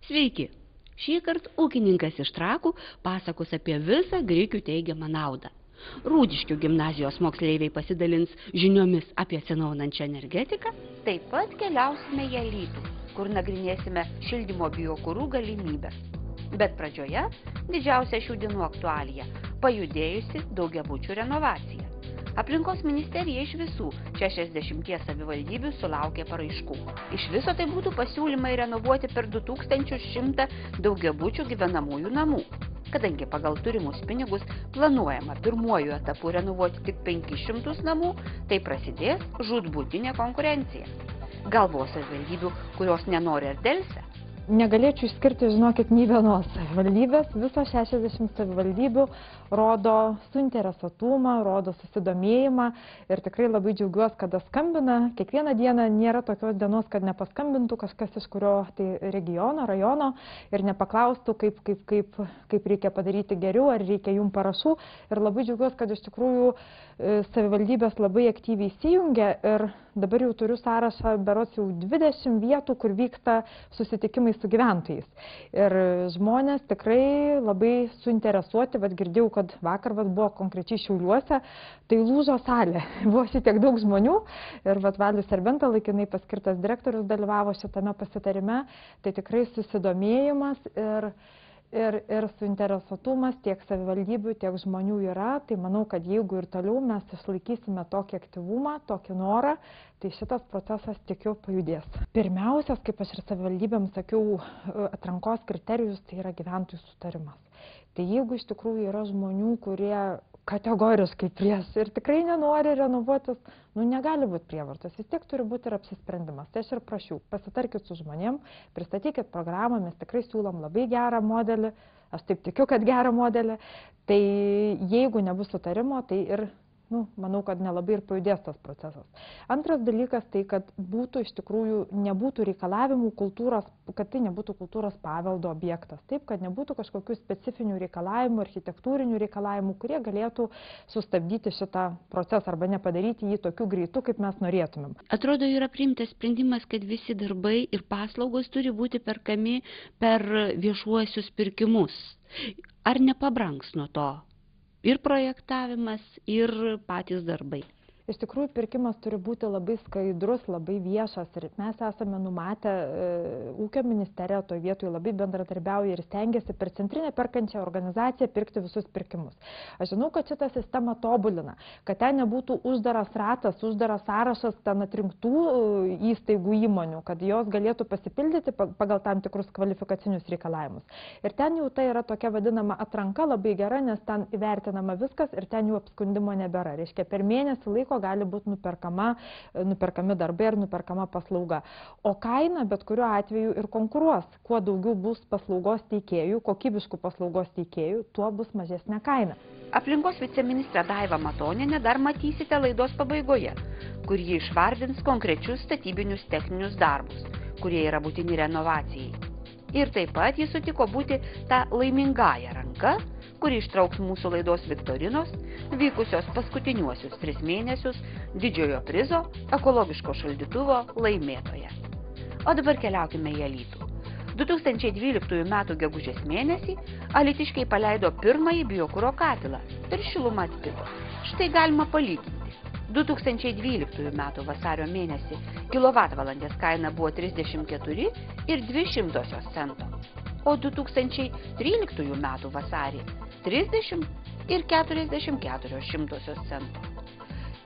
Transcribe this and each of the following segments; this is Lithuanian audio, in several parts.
Sveiki! Šįkart ūkininkas iš Trakų pasakos apie visą grikių teigiamą naudą. Rūdiškių gimnazijos moksleiviai pasidalins žiniomis apie atsinaujinančią energetiką. Taip pat keliausime į Alytų, kur nagrinėsime šildymo biokurų galimybės. Bet pradžioje didžiausia šių dienų aktualija – pajudėjusi daugiabučių renovacija. Aplinkos ministerija iš visų 60 savivaldybių sulaukė paraiškų. Iš viso tai būtų pasiūlymai renovuoti per 2100 daugiabučių gyvenamųjų namų. Kadangi pagal turimus pinigus planuojama pirmuoju etapu renovuoti tik 500 namų, tai prasidės žūtbūtinė konkurencija. Gal buvo savivaldybių, kurios nenori ar delsia? Negalėčiau išskirti, žinokit, nei vienos savivaldybės. Visos 60 savivaldybių rodo suinteresuotumą, rodo susidomėjimą ir tikrai labai džiaugiuosi, kada skambina. Kiekvieną dieną nėra tokios dienos, kad nepaskambintų kažkas iš kurio tai regiono, rajono ir nepaklaustų, kaip reikia padaryti geriau, ar reikia jums parašų. Ir labai džiaugiuosi, kad iš tikrųjų savivaldybės labai aktyviai įsijungia ir dabar jau turiu sąrašą berods jau 20 vietų, kur vyksta susitikimai su gyventojais. Ir žmonės tikrai labai suinteresuoti, girdėjau, kad vakar buvo konkrečiai Šiauliuose, tai lūžo salė. Buvo šitiek daug žmonių ir Valius Serbenta, laikinai paskirtas direktorius, dalyvavo šitame pasitarime. Tai tikrai susidomėjimas ir suinteresuotumas tiek savivaldybių, tiek žmonių yra. Tai manau, kad jeigu ir toliau mes išlaikysime tokį aktyvumą, tokį norą, tai šitas procesas, tikiu, pajudės. Pirmiausias, kaip aš ir savivaldybėms sakiau, atrankos kriterijus tai yra gyventojų sutarimas. Tai jeigu iš tikrųjų yra žmonių, kurie kategoriškai prieš ir tikrai nenori renovuotis, negali būti prievartos, vis tiek turi būti ir apsisprendimas. Tai aš ir prašiau, pasitarkit su žmonėm, pristatykit programą, mes tikrai siūlom labai gerą modelį, aš taip tikiu, kad gerą modelį, tai jeigu nebus sutarimo, tai ir manau, kad nelabai ir pajudės tas procesas. Antras dalykas tai, kad būtų iš tikrųjų, nebūtų reikalavimų kultūros, kad tai nebūtų kultūros paveldo objektas, taip, kad nebūtų kažkokių specifinių reikalavimų, architektūrinių reikalavimų, kurie galėtų sustabdyti šitą procesą arba nepadaryti jį tokiu greitu, kaip mes norėtumėm. Atrodo, yra priimtas sprendimas, kad visi darbai ir paslaugos turi būti perkami per viešuosius pirkimus. Ar nepabrangs nuo to? Ir projektavimas, ir patys darbai. Iš tikrųjų, pirkimas turi būti labai skaidrus, labai viešas ir mes esame numatę, ūkio ministerija toje vietoje labai bendradarbiauja ir stengiasi per centrinę perkančią organizaciją pirkti visus pirkimus. Aš žinau, kad šitą sistemą tobulina, kad ten nebūtų uždaras ratas, uždaras sąrašas ten atrinktų įstaigų įmonių, kad jos galėtų pasipildyti pagal tam tikrus kvalifikacinius reikalavimus. Ir ten jau tai yra tokia vadinama atranka labai gera, nes ten įvertinama viskas ir ten jau apskundimo nebėra. Reiškia, per mėnesį laiko gali būti nuperkami darbai ir nuperkama paslauga. O kaina bet kuriuo atveju ir konkuruos. Kuo daugiau bus paslaugos teikėjų, kokybiškų paslaugos teikėjų, tuo bus mažesnė kaina. Aplinkos viceministrė Daiva Matonienė dar matysite laidos pabaigoje, kur ji išvardins konkrečius statybinius techninius darbus, kurie yra būtini renovacijai. Ir taip pat ji sutiko būti ta laimingąja ranka, kuri ištrauks mūsų laidos viktorinos, vykusios paskutiniuosius 3 mėnesius didžiojo prizo ekologiško šaldytuvo laimėtoje. O dabar keliaukime į Alytų. 2012 m. gegužės mėnesį alytiškiai paleido pirmąjį biokuro katilą ir šiluma atpigo. Štai galima palyginti. 2012 m. vasario mėnesį kilovatvalandės kaina buvo 34 ir 200 cento, o 2013 m. vasarį 30 ir 44 cento.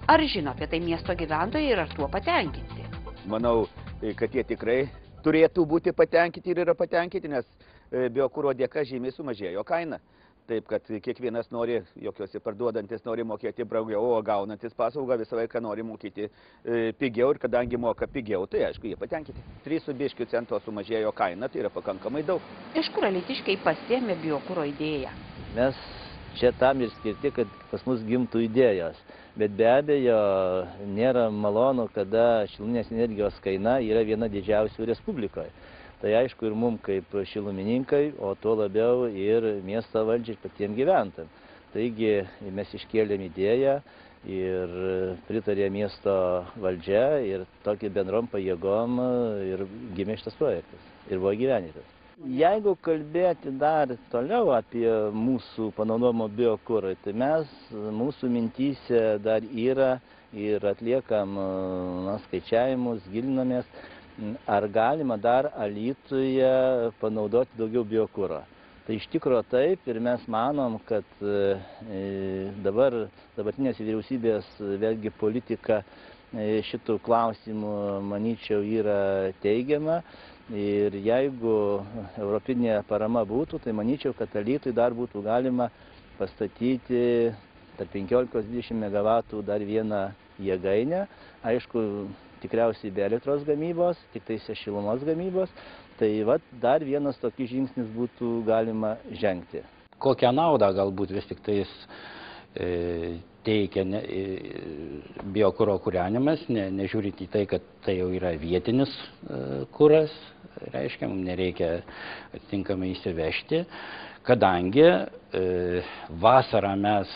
Ar žino apie tai miesto gyventojai ir ar tuo patenkinti? Manau, kad jie tikrai turėtų būti patenkinti ir yra patenkinti, nes biokuro dėka žymiai sumažėjo kaina. Taip, kad kiekvienas nori, jokiuosi parduodantis nori mokėti brangiau, o gaunantis paslaugą visą laiką nori mokėti pigiau ir kadangi moka pigiau, tai aišku, jie patenkinti. 3 cento sumažėjo kaina, tai yra pakankamai daug. Iš kur alytiškiai pasiėmė biokuro idėją? Mes čia tam ir skirti, kad pas mus gimtų idėjos. Bet be abejo, nėra malonu, kada šiluminės energijos kaina yra viena didžiausių Respublikoje. Tai aišku ir mums kaip šilumininkai, o tuo labiau ir miesto valdžiai patiems gyventojams. Taigi mes iškėlėm idėją ir pritarė miesto valdžia ir tokį bendrom pajėgom ir gimė šitas projektas ir buvo įgyvendintas. Jeigu kalbėti dar toliau apie mūsų panaudojimo biokurą, tai mūsų mintyse dar yra ir atliekam skaičiavimus, gilinamės, ar galima dar Alytuje panaudoti daugiau biokuro. Tai iš tikrųjų taip ir mes manom, kad dabartinės vyriausybės vėlgi politika šitų klausimų, manyčiau, yra teigiama. Ir jeigu europinė parama būtų, tai manyčiau, kad Alytui dar būtų galima pastatyti tarp 15-20 MW dar vieną jėgainę. Aišku, tikriausiai be elektros gamybos, tik tais šilumos gamybos. Tai dar vienas tokis žingsnis būtų galima žengti. Kokią naudą galbūt vis tik tais teikia biokuro kūrenimas, nežiūrint į tai, kad tai jau yra vietinis kuras, reiškia, mums nereikia atitinkamai įsivežti, kadangi vasarą mes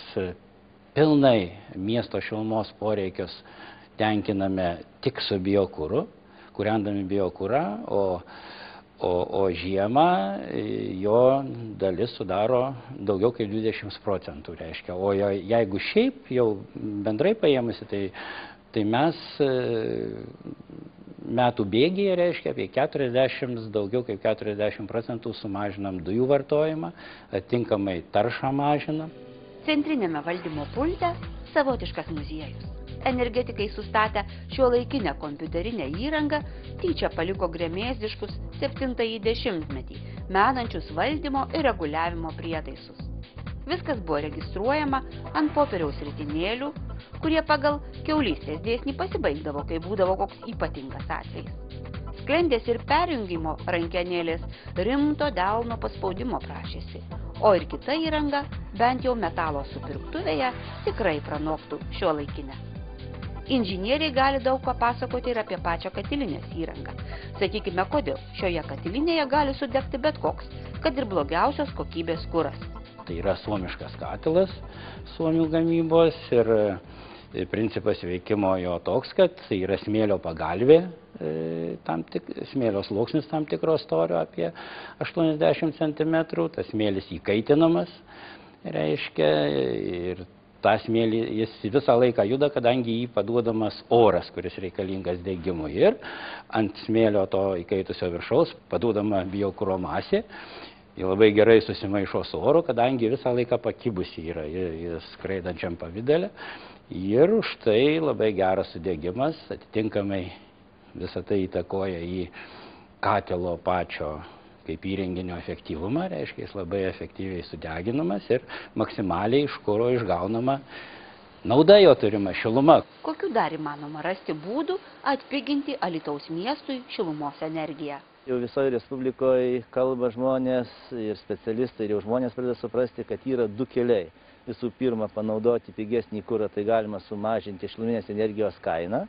pilnai miesto šilumos poreikius tenkiname tik su biokuru, kūrendami biokurą, o žiemą jo dalis sudaro daugiau kaip 20%, reiškia. O jeigu šiaip jau bendrai paėmusi, tai mes metų bėgyje, reiškia, apie 40, daugiau kaip 40% sumažinam dujų vartojimą, atitinkamai taršą mažinam. Centrinėme valdymo pulte savotiškas muziejus. Energetikai sustatę šiuolaikinę kompiuterinę įrangą tyčia paliko gremėzdiškus 7-ąjį dešimtmetį, menančius valdymo ir reguliavimo prietaisus. Viskas buvo registruojama ant popieriaus ritinėlių, kurie pagal kiaulystės dėsnį pasibaigdavo, kai būdavo koks ypatingas atvejis. Sklendės ir perjungimo rankenėlės rimto delno paspaudimo prašėsi, o ir kita įranga, bent jau metalo supirktuvėje, tikrai pranoktų šiuolaikinę. Inžinieriai gali daug papasakoti ir apie pačią katilinės įrangą. Sakykime, kodėl šioje katilinėje gali sudegti bet koks, kad ir blogiausios kokybės kuras. Tai yra suomiškas katilas, suomių gamybos ir principas veikimo jo toks, kad tai yra smėlio pagalvė, smėlio sluoksnis tam tikro storio apie 80 cm, tas smėlis įkaitinamas, reiškia, ir tą smėlį jis visą laiką juda, kadangi jį paduodamas oras, kuris reikalingas degimui. Ir ant smėlio to įkaitusio viršaus paduodama biokuro masė. Jis labai gerai susimaišo su oru, kadangi visą laiką pakibusi yra jis skraidančiam pavidale. Ir už tai labai geras sudegimas, atitinkamai visą tai įtakoja į katilo pačio kaip įrenginio efektyvumą, reiškia, jis labai efektyviai sudeginamas ir maksimaliai iš kuro išgaunama nauda jo turima šiluma. Kokių dar įmanoma rasti būdų atpiginti Alytaus miestui šilumos energiją? Jau visoje Respublikoje kalba žmonės ir specialistai, ir jau žmonės pradeda suprasti, kad yra du keliai. Visų pirma, panaudoti pigesnį kurą, tai galima sumažinti šiluminės energijos kainą.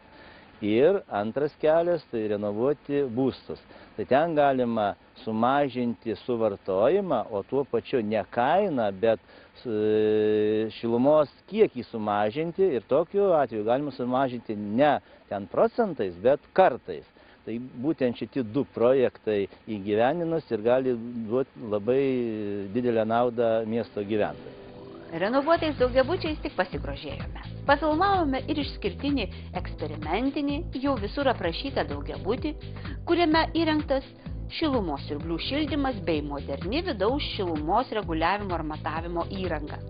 Ir antras kelias, tai renovuoti būstus. Tai ten galima sumažinti suvartojimą, o tuo pačiu ne kainą, bet šilumos kiekį sumažinti. Ir tokiu atveju galima sumažinti ne ten procentais, bet kartais. Tai būtent šitie du projektai įgyveninus ir gali duoti labai didelę naudą miesto gyventojams. Renovuotais daugiabučiais tik pasigrožėjome. Pafilmavome ir išskirtinį eksperimentinį, jau visur aprašytą daugiabutį, kuriame įrengtas šilumos siurblių šildymas bei moderni vidaus šilumos reguliavimo ir matavimo įranga.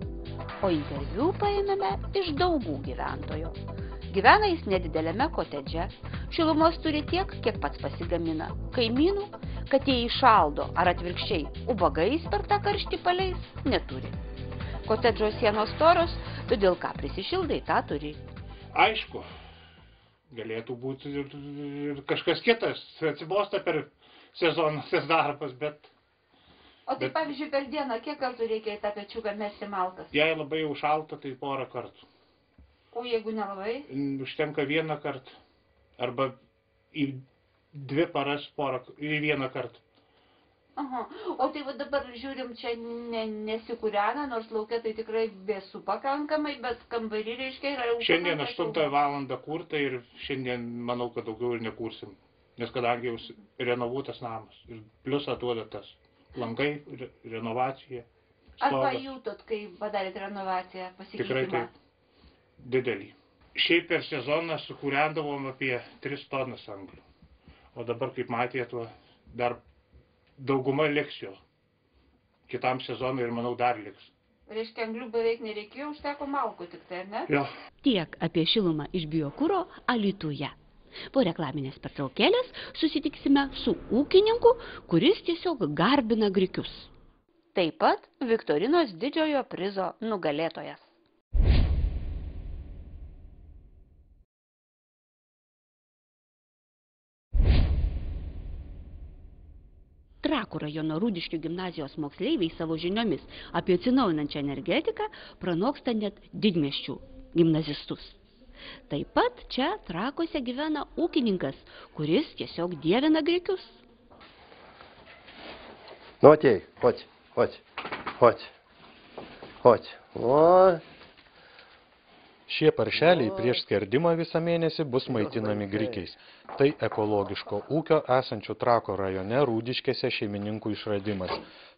O interviu paėmėme iš Daugų gyventojo. Gyvena jis nedidelėme kotedže, šilumos turi tiek, kiek pats pasigamina. Kaimynų, kad jie įšaldo ar atvirkščiai ubagais per tą karštį paleis, neturi. Kotedžo sienos storos, todėl ką prisišildai, tą turi. Aišku, galėtų būti ir kažkas kitas, atsibosta per sezoną tas darbas, bet... O tai pavyzdžiui, per dieną kiek kartų reikia į tą pečiuką mesti malkas? Jei labai jau šalta, tai porą kartų. O jeigu nelabai? Užtenka vieną kartą, arba į 2 paras į vieną kartą. Aha. O tai va dabar žiūrim, čia nesikūrena, nors laukia tai tikrai vėsu pakankamai, bet kambarį reiškia yra... Šiandien 8 valandą kurta ir šiandien manau, kad daugiau ir nekursim. nes kadangi jau renovuotas namas ir pliusą duoda tas langai, renovacija. Ar stogas. pajutot, kai padarėt renovaciją, Tikrai pasikeitimą? taip didelį. Šiaip per sezoną sukūrendavom apie 3 tonas anglių. O dabar, kaip matėt, dar dauguma liks jo. Kitam sezonui ir manau dar liks. Reiškia, anglių beveik nereikėjo, užteko malkų tik tai, ar ne? Jo. Tiek apie šilumą iš biokuro Alytuje. Po reklaminės pertraukėlės susitiksime su ūkininku, kuris tiesiog garbina grikius. Taip pat Viktorinos didžiojo prizo nugalėtojas. Trakų rajono Rūdiškių gimnazijos moksleiviai savo žiniomis apie atsinaujinančią energetiką pranoksta net didmiesčių gimnazistus. Taip pat čia Trakuose gyvena ūkininkas, kuris tiesiog dievina grikius. Nu, atėjai, chodь. O. Šie paršeliai prieš skerdimą visą mėnesį bus maitinami grikiais. Tai ekologiško ūkio esančių Trako rajone Rūdiškėse šeimininkų išradimas.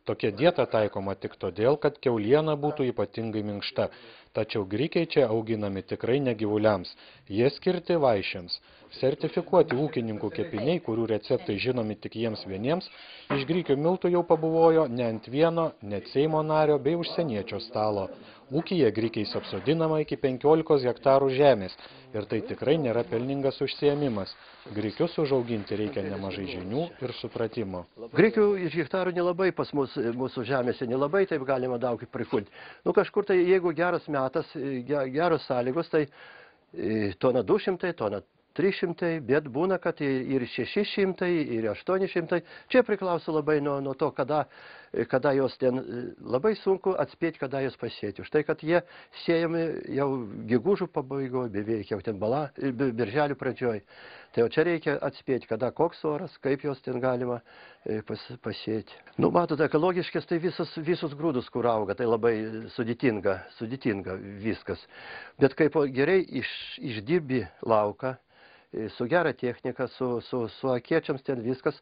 Tokia dieta taikoma tik todėl, kad kiauliena būtų ypatingai minkšta. Tačiau grikiai čia auginami tikrai ne gyvuliams. Jie skirti vaišėms. Sertifikuoti ūkininkų kepiniai, kurių receptai žinomi tik jiems vieniems, iš grikių miltų jau pabuvojo ne ant vieno, net Seimo nario bei užsieniečio stalo. Ūkyje grikiais apsodinama iki 15 hektarų žemės ir tai tikrai nėra pelningas užsiėmimas. Grikius užauginti reikia nemažai žinių ir supratimo. Grikių iš hektarų nelabai pas mūsų žemėse, nelabai taip galima daug prikulti. Nu kažkur tai, jeigu geras metas, geros sąlygos, tai tona 200, tona 300, bet būna, kad ir 600, ir 800. Čia priklauso labai nuo to, kada jos ten labai sunku atspėti, kada jos pasėti. Už tai, kad jie siejami jau gegužio pabaigoje, beveik jau ten birželio pradžioj. Tai jau čia reikia atspėti, kada koks oras, kaip jos ten galima pasėti. Nu, matot, ekologiškas tai visus grūdus, kur auga, tai labai sudėtinga viskas. Bet kaip gerai išdirbi lauką, su gera technika, su akiečiams ten viskas,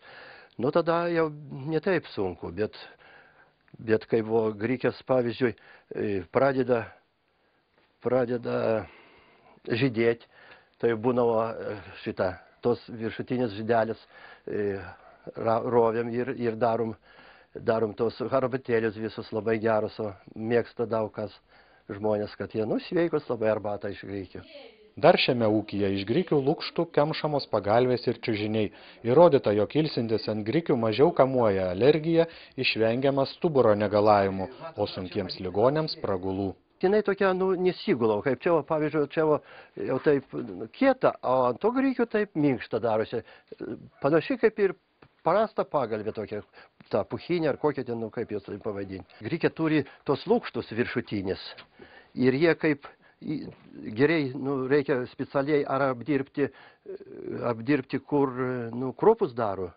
nu tada jau ne taip sunku, bet kai buvo grikės, pavyzdžiui, pradeda žydėti, tai būnavo tos viršutinės žydelės rovėm ir darom tos arbatėlius visus labai geros, mėgsta daug kas žmonės, kad jie sveikos labai arbatą iš grikių. Dar šiame ūkyje iš grikių lukštų kemšamos pagalvės ir čiužiniai. Įrodyta, jog ilsintis ant grikių mažiau kamuoja alergija, išvengiama stuburo negalavimų, o sunkiems ligoniams pragulų. Jinai tokia, nesigula, kaip čia, pavyzdžiui, čia jau taip kieta, o ant to grikių taip minkšta darosi. Panašiai kaip ir prasta pagalvė tokia, ta puchinė ar kokia ten, kaip jos pavadinti. Grikė turi tos lukštus viršutinės ir jie kaip gerai, reikia specialiai ar apdirbti, kur kruopus daro.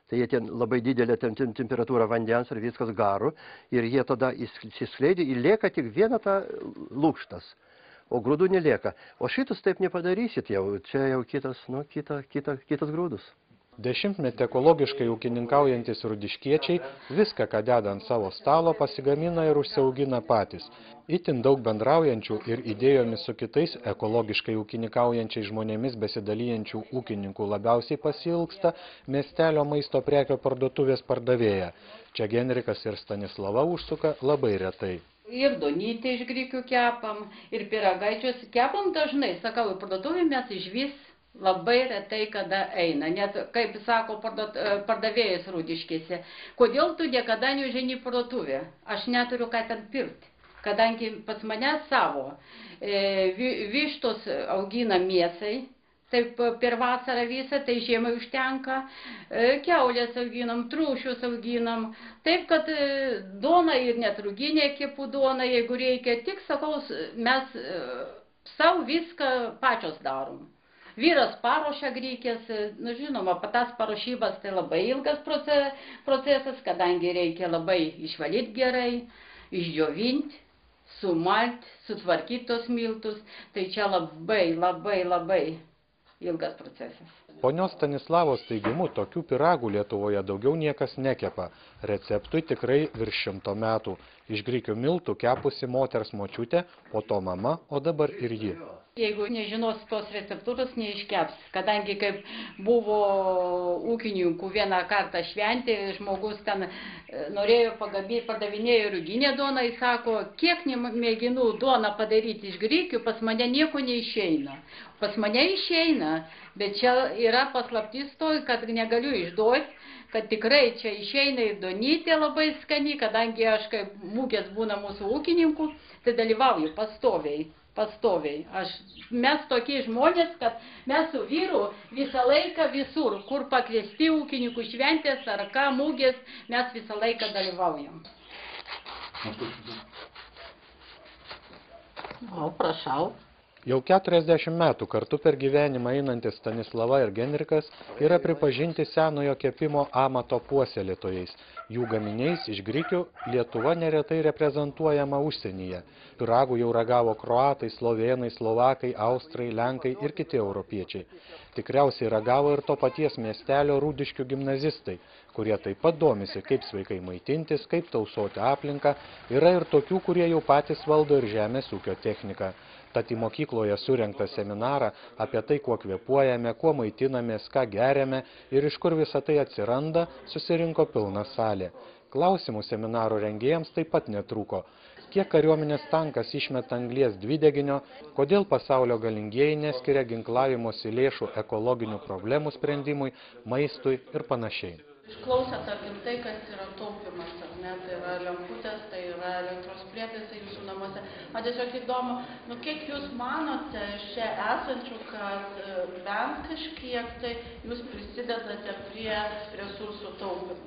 Tai jie ten labai didelė temperatūra vandens ir viskas garo. Ir jie tada įsiskleidžia ir lieka tik viena ta lukštas. O grūdų nelieka. O šitus taip nepadarysit jau. Čia jau kitas grūdus. Dešimtmetį ekologiškai ūkininkaujantis rūdiškiečiai viską, ką deda ant savo stalo, pasigamina ir užsiaugina patys. Itin daug bendraujančių ir idėjomis su kitais ekologiškai ūkininkaujančiais žmonėmis besidalyjančių ūkininkų labiausiai pasiilgsta miestelio maisto prekio parduotuvės pardavėja. Čia Genrikas ir Stanislava užsuka labai retai. Ir donytę iš grikių kepam, ir pyragaičius kepam dažnai. Sakau, į parduotuvę mes išvis labai retai kada eina, net, kaip sako pardavėjas Rūdiškėse. Kodėl tu niekada neužeini į parduotuvę? Aš neturiu ką ten pirkti, kadangi pas mane savo vištos augina mėsai, taip per vasarą visą, tai žiemai užtenka, kiaulės auginam, trūšius auginam, taip kad duona ir net ruginė kepu duona, jeigu reikia, tik sakau, mes savo viską pačios darom. Vyras paruošia grikės, žinoma, tas paruošybas tai labai ilgas procesas, kadangi reikia labai išvalyti gerai, išdžiovinti, sumalti, sutvarkyti tos miltus, tai čia labai ilgas procesas. Ponios Stanislavos teigimu, tokių pyragų Lietuvoje daugiau niekas nekepa. Receptui tikrai virš 100 metų. Iš grikių miltų kepusi moters močiutė, po to mama, o dabar ir ji. Jeigu nežinos tos receptūros, neiškeps. Kadangi kaip buvo ūkininkų vieną kartą šventė, žmogus ten norėjo pardavinėjo ruginę duoną, jis sako, kiek mėginu duoną padaryti iš grikių, pas mane nieko neišeina. Pas mane išeina, bet čia yra paslaptis to, kad negaliu išduoti, kad tikrai čia išeina ir duonytė labai skani, kadangi aš kaip mūgės būna mūsų ūkininkų, tai dalyvauju pastoviai. Mes tokie žmonės, kad mes su vyru visą laiką visur, kur pakviesti ūkininkų šventės ar ką mūgės, mes visą laiką dalyvaujam. O, prašau. Jau 40 metų kartu per gyvenimą einantis Stanislava ir Genrikas yra pripažinti senojo kepimo amato puoselėtojais. Jų gaminiais iš grikių Lietuva neretai reprezentuojama užsienyje. Pyragų jau ragavo kroatai, slovėnai, slovakai, austrai, lenkai ir kiti europiečiai. Tikriausiai ragavo ir to paties miestelio Rūdiškių gimnazistai, kurie taip pat domisi, kaip sveikai maitintis, kaip tausoti aplinką. Yra ir tokių, kurie jau patys valdo ir žemės ūkio techniką. Tad į mokykloje surengtą seminarą apie tai, kuo kvėpuojame, kuo maitinamės, ką geriame ir iš kur visa tai atsiranda, susirinko pilna salė. Klausimų seminaro rengėjams taip pat netrūko. Kiek kariuomenės tankas išmeta anglies dvideginio, kodėl pasaulio galingieji neskiria ginklavimosi lėšų ekologinių problemų sprendimui, maistui ir panašiai. Išklausėt apie tai, kas yra taupimas, ar ne? Tai yra lemputės, tai yra elektros prietaisai jūsų namuose. Man tiesiog įdomu, kiek jūs manote iš čia esančių, kad bent kažkiek tai jūs prisidedate prie resursų taupimo?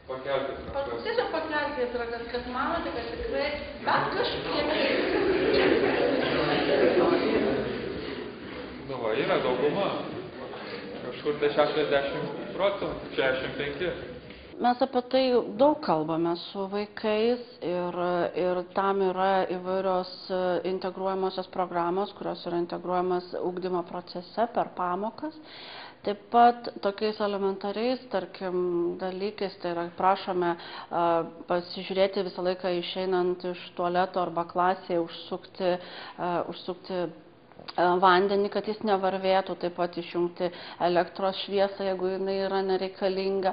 Pakelkite rankas. Tiesiog pakelkite rankas, kad manote, kad tikrai bent kažkiek tai. Va, yra dauguma. Kažkur tai 60%, 65%. Mes apie tai daug kalbame su vaikais ir tam yra įvairios integruojamosios programos, kurios yra integruojamas ugdymo procese per pamokas. Taip pat tokiais elementariais, tarkim, dalykais, tai yra prašome pasižiūrėti visą laiką išeinant iš tualeto arba klasėje, užsukti vandenį, kad jis nevarvėtų, taip pat išjungti elektros šviesą, jeigu jinai yra nereikalinga.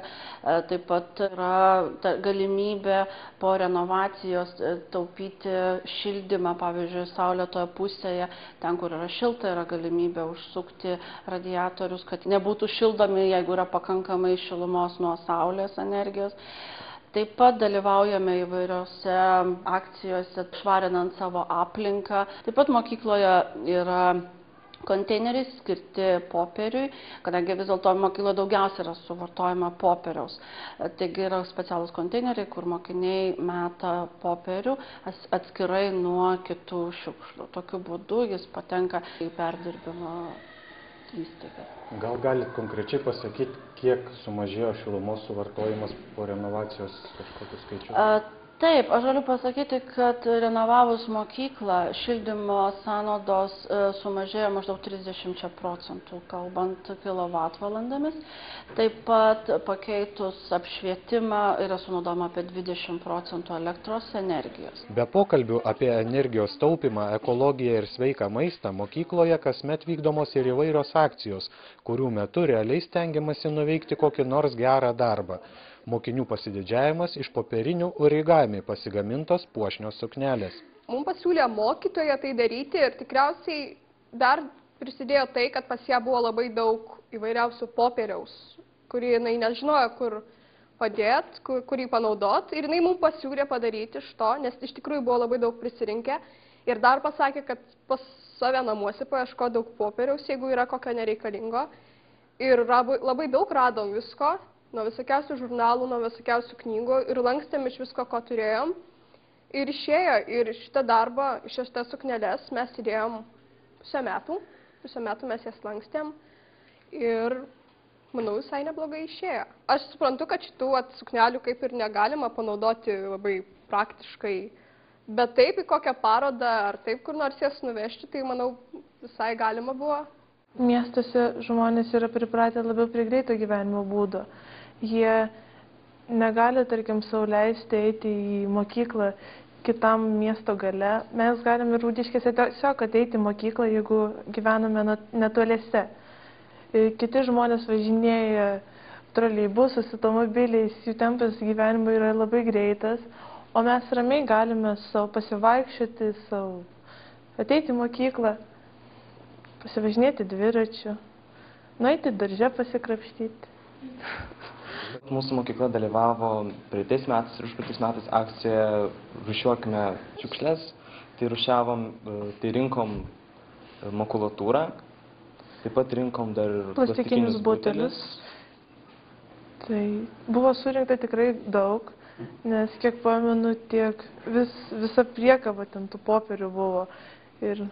Taip pat yra galimybė po renovacijos taupyti šildymą, pavyzdžiui, saulėtoje pusėje, ten, kur yra šilta, yra galimybė užsukti radiatorius, kad nebūtų šildomi, jeigu yra pakankamai šilumos nuo saulės energijos. Taip pat dalyvaujame įvairiose akcijose, švarinant savo aplinką. Taip pat mokykloje yra konteineriai skirti popieriui, kadangi vis dėlto mokykloje daugiausia yra suvartojama popieriaus. Taigi yra specialūs konteineriai, kur mokiniai meta popierių atskirai nuo kitų šiukšlių. Tokiu būdu jis patenka į perdirbimo įstaigą. Gal galit konkrečiai pasakyti, kiek sumažėjo šilumos suvartojimas po renovacijos kažkokius skaičius? Taip, aš galiu pasakyti, kad renovavus mokyklą šildymo sąnaudos sumažėjo maždaug 30%, kalbant kilovatvalandomis. Taip pat pakeitus apšvietimą yra sunaudojama apie 20% elektros energijos. Be pokalbių apie energijos taupymą, ekologiją ir sveiką maistą mokykloje kasmet vykdomos ir įvairios akcijos, kurių metu realiai stengiamasi nuveikti kokį nors gerą darbą. Mokinių pasididžiavimas iš popierinių origami pasigamintos puošnios suknelės. Mums pasiūlė mokytoja tai daryti ir tikriausiai dar prisidėjo tai, kad pas ją buvo labai daug įvairiausių popieriaus, kurį jinai nežinojo, kur padėti, kurį panaudoti. Ir jinai mums pasiūlė padaryti iš to, nes iš tikrųjų buvo labai daug prisirinkę. Ir dar pasakė, kad pas save namuose paieško daug popieriaus, jeigu yra kokio nereikalingo. Ir labai daug radom visko. Nuo visokiausių žurnalų, nuo visokiausių knygų ir lankstėm iš visko, ko turėjom. Ir išėjo, ir šitą darbą, šitas sukneles mes įdėjom pusę metų mes jas lankstėm ir, manau, visai neblogai išėjo. Aš suprantu, kad šitų suknelių kaip ir negalima panaudoti labai praktiškai, bet taip į kokią parodą ar taip kur nors jas nuvežti, tai, manau, visai galima buvo. Miestuose žmonės yra pripratę labiau prie greito gyvenimo būdo. Jie negali, tarkim, sau leisti eiti į mokyklą kitam miesto gale. Mes galime Rūdiškėse tiesiog ateiti į mokyklą, jeigu gyvename netoliese. Kiti žmonės važinėja troleibusus, automobiliais, jų tempas gyvenimo yra labai greitas, o mes ramiai galime savo pasivaikščioti, savo ateiti į mokyklą, pasivažinėti dviračiu, nueiti darže pasikrapštyti. Mūsų mokykla dalyvavo praeitais metais ir užpraeitais metais akcijoje Rūšiuokime šiukšles. Tai rūšiavom, tai rinkom makulatūrą, taip pat rinkom dar plastikinius butelius. Tai buvo surinkta tikrai daug, nes kiek pamenu, tiek visa priekaba ten tų popierių buvo. Ir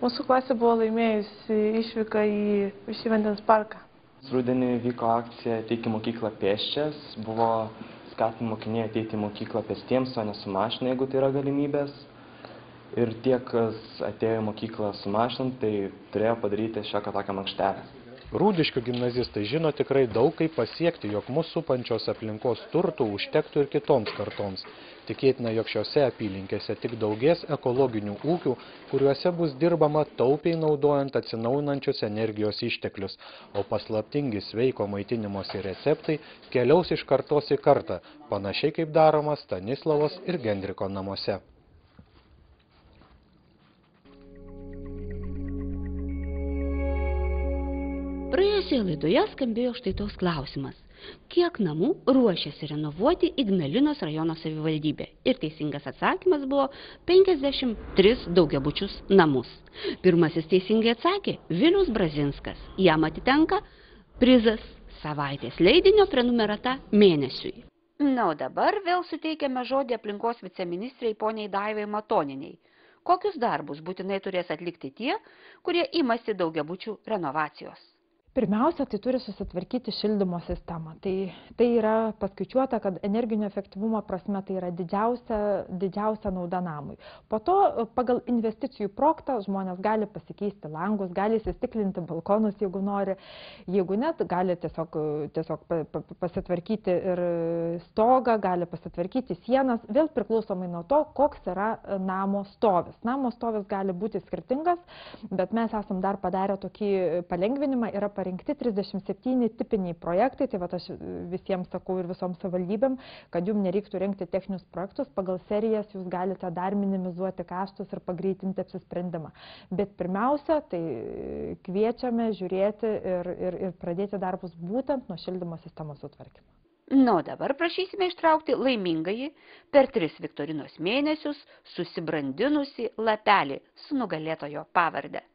mūsų klasė buvo laimėjusi išvyką į Višyvendens parką. Rudenį vyko akcija Ateik į mokyklą pėsčias. Buvo skatinami mokiniai ateiti į mokyklą pėstiems, o ne su mašina, jeigu tai yra galimybės. Ir tie, kas atėjo į mokyklą su mašina, tai turėjo padaryti šiokią tokią mankštelę. Rūdiškių gimnazistai žino tikrai daug, kaip pasiekti, jog mūsų supančios aplinkos turtų užtektų ir kitoms kartoms. Tikėtina, jog šiose apylinkėse tik daugės ekologinių ūkių, kuriuose bus dirbama taupiai naudojant atsinaujinančius energijos išteklius, o paslaptingi sveiko maitinimosi receptai keliaus iš kartos į kartą, panašiai kaip daroma Stanislavos ir Gendriko namuose. Praėjusioje laidoje skambėjo štai toks klausimas. Kiek namų ruošiasi renovuoti Ignalinos rajono savivaldybė? Ir teisingas atsakymas buvo 53 daugiabučius namus. Pirmasis teisingai atsakė Vilius Brazinskas. Jam atitenka prizas savaitės leidinio prenumerata mėnesiui. Na, o dabar vėl suteikiame žodį aplinkos viceministrei poniai Daivai Matoniniai. Kokius darbus būtinai turės atlikti tie, kurie imasi daugiabučių renovacijos? Pirmiausia, tai turi susitvarkyti šildymo sistemą. Tai yra paskaičiuota, kad energinio efektyvumo prasme tai yra didžiausia nauda namui. Po to pagal investicijų projektą žmonės gali pasikeisti langus, gali įsistiklinti balkonus, jeigu nori. Jeigu net, gali tiesiog pasitvarkyti ir stogą, gali pasitvarkyti sienas, vėl priklausomai nuo to, koks yra namo stovis. Namo stovis gali būti skirtingas, bet mes esam dar padarę tokį palengvinimą, yra parinkti 37 tipiniai projektai, tai aš visiems sakau ir visoms savivaldybėm, kad jums nereiktų rengti techninius projektus, pagal serijas jūs galite dar minimizuoti kaštus ir pagreitinti apsisprendimą. Bet pirmiausia, tai kviečiame žiūrėti ir pradėti darbus būtent nuo šildymo sistemos sutvarkymo. Na, dabar prašysime ištraukti laimingąjį per 3 viktorinos mėnesius susibrandinusi lapelį su nugalėtojo pavarde.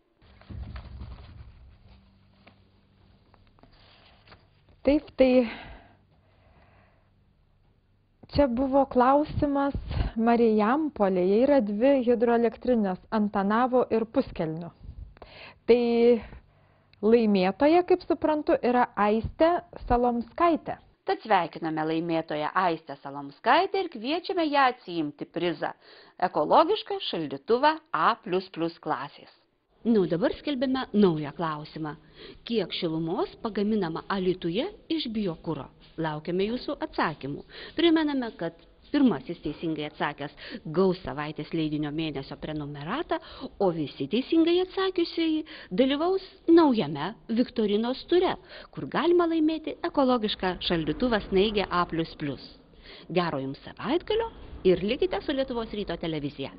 Taip, tai čia buvo klausimas Marijampolėje, yra 2 hidroelektrinės Antanavo ir Puskelnių. Tai laimėtoja, kaip suprantu, yra Aistė Salomskaitė. Tad sveikiname laimėtoją Aistę Salomskaitę ir kviečiame ją atsiimti prizą – ekologišką šaldytuvą A++ klasės. Na, dabar skelbėme naują klausimą. Kiek šilumos pagaminama Alytuje iš biokuro? Laukiame jūsų atsakymų. Primename, kad pirmasis teisingai atsakęs gaus savaitės leidinio mėnesio prenumeratą, o visi teisingai atsakiusieji dalyvaus naujame viktorinos ture, kur galima laimėti ekologišką šaldytuvą snaigę A++. Gero jums savaitgalio ir likite su Lietuvos ryto televizija.